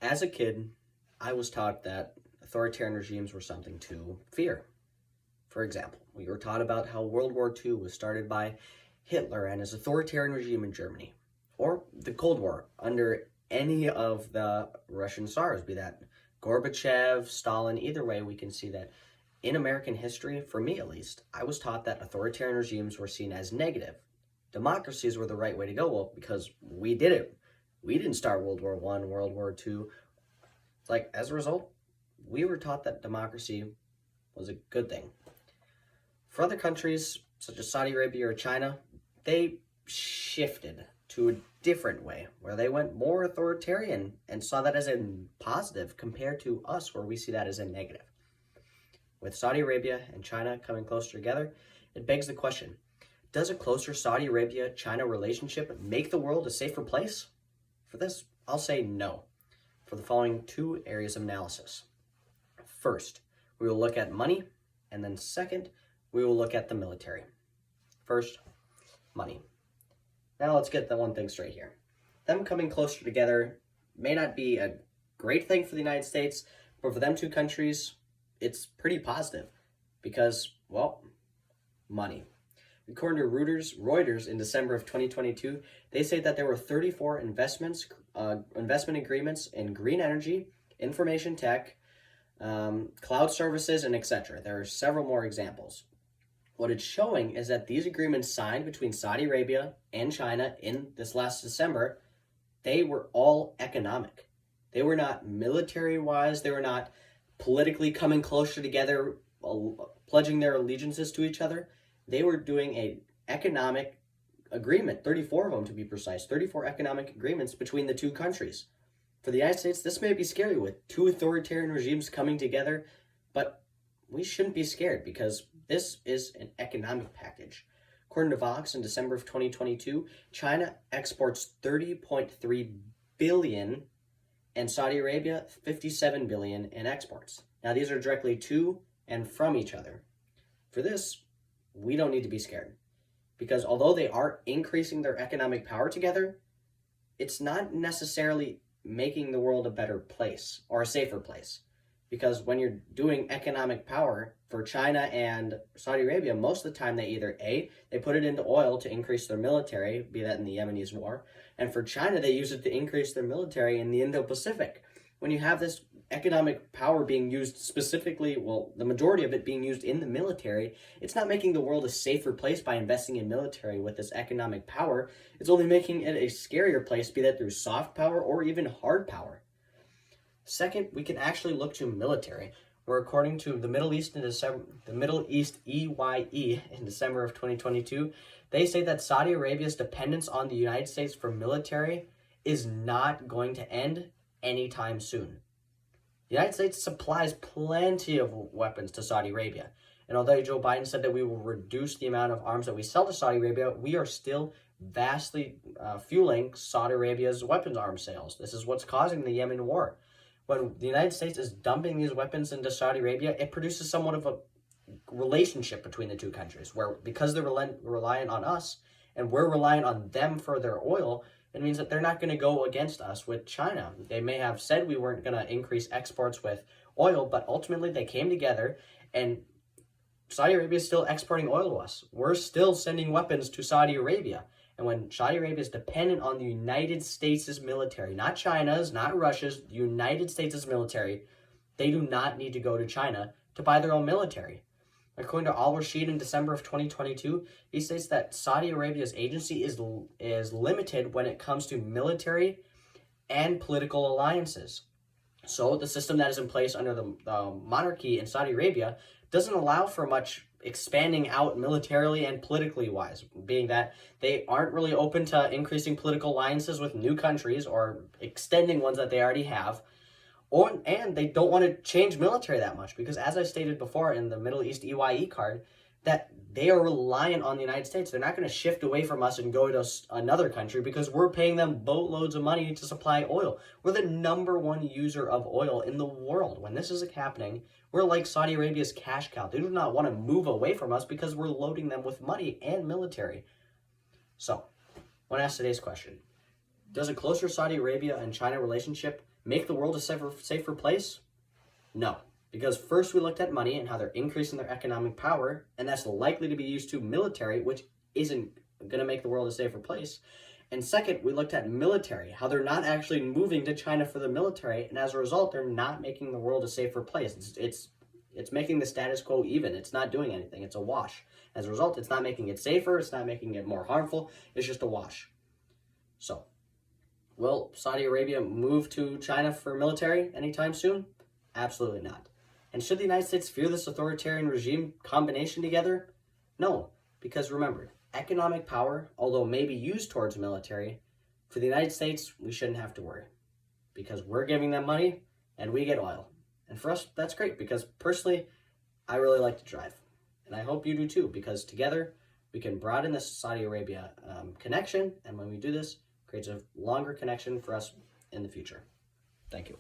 As a kid, I was taught that authoritarian regimes were something to fear. For example, we were taught about how World War II was started by Hitler and his authoritarian regime in Germany, or the Cold War under any of the Russian czars, be that Gorbachev, Stalin. Either way, we can see that in American history, for me at least, I was taught that authoritarian regimes were seen as negative. Democracies were the right way to go, well, because we did it. We didn't start World War I, World War II. As a result, we were taught that democracy was a good thing. For other countries, such as Saudi Arabia or China, they shifted to a different way, where they went more authoritarian and saw that as a positive compared to us, where we see that as a negative. With Saudi Arabia and China coming closer together, it begs the question, does a closer Saudi Arabia-China relationship make the world a safer place? For this, I'll say no, for the following two areas of analysis. First, we will look at money, and then second, we will look at the military. First, money. Now let's get the one thing straight here. Them coming closer together may not be a great thing for the United States, but for them two countries, it's pretty positive because, well, money. According to Reuters in December of 2022, they say that there were 34 investment agreements in green energy, information tech, cloud services, and etc. There are several more examples. What it's showing is that these agreements signed between Saudi Arabia and China in this last December, they were all economic. They were not military-wise. They were not politically coming closer together, pledging their allegiances to each other. They were doing an economic agreement, 34 of them to be precise, 34 economic agreements between the two countries. For the United States, this may be scary with two authoritarian regimes coming together, but we shouldn't be scared because this is an economic package. According to Vox, in December of 2022, China exports $30.3 billion and Saudi Arabia $57 billion in exports. Now, these are directly to and from each other. For this, we don't need to be scared because although they are increasing their economic power together, it's not necessarily making the world a better place or a safer place. Because when you're doing economic power for China and Saudi Arabia, most of the time they either A, they put it into oil to increase their military, be that in the Yemenis war, and for China they use it to increase their military in the Indo-Pacific. When you have this economic power being used specifically, well, the majority of it being used in the military, it's not making the world a safer place by investing in military with this economic power. It's only making it a scarier place, be that through soft power or even hard power. Second, we can actually look to military, where according to the Middle East EYE in December of 2022, they say that Saudi Arabia's dependence on the United States for military is not going to end anytime soon. The United States supplies plenty of weapons to Saudi Arabia, and although Joe Biden said that we will reduce the amount of arms that we sell to Saudi Arabia, we are still vastly fueling Saudi Arabia's weapons arms sales. This is what's causing the Yemen war. When the United States is dumping these weapons into Saudi Arabia, it produces somewhat of a relationship between the two countries, where because they're reliant on us and we're reliant on them for their oil, it means that they're not going to go against us with China. They may have said we weren't going to increase exports with oil, but ultimately they came together and Saudi Arabia is still exporting oil to us. We're still sending weapons to Saudi Arabia. And when Saudi Arabia is dependent on the United States' military, not China's, not Russia's, the United States' military, they do not need to go to China to buy their own military. According to Al-Rashid in December of 2022, he states that Saudi Arabia's agency is limited when it comes to military and political alliances. So the system that is in place under the monarchy in Saudi Arabia doesn't allow for much expanding out militarily and politically wise, being that they aren't really open to increasing political alliances with new countries or extending ones that they already have, and they don't want to change military that much because, as I stated before in the Middle East EYE card, that they are reliant on the United States. They're not going to shift away from us and go to another country because we're paying them boatloads of money to supply oil. We're the number one user of oil in the world. When this is happening, we're like Saudi Arabia's cash cow. They do not want to move away from us because we're loading them with money and military. So, I want to ask today's question. Does a closer Saudi Arabia and China relationship make the world a safer place? No. Because first we looked at money and how they're increasing their economic power, and that's likely to be used to military, which isn't going to make the world a safer place. And second, we looked at military, how they're not actually moving to China for the military, and as a result, they're not making the world a safer place. It's making the status quo even. It's not doing anything. It's a wash. As a result, it's not making it safer. It's not making it more harmful. It's just a wash. So, will Saudi Arabia move to China for military anytime soon? Absolutely not. And should the United States fear this authoritarian regime combination together? No, because remember, economic power, although may be used towards military, for the United States, we shouldn't have to worry. Because we're giving them money and we get oil. And for us, that's great because personally, I really like to drive. And I hope you do too, because together we can broaden this Saudi Arabia connection. And when we do this, it creates a longer connection for us in the future. Thank you.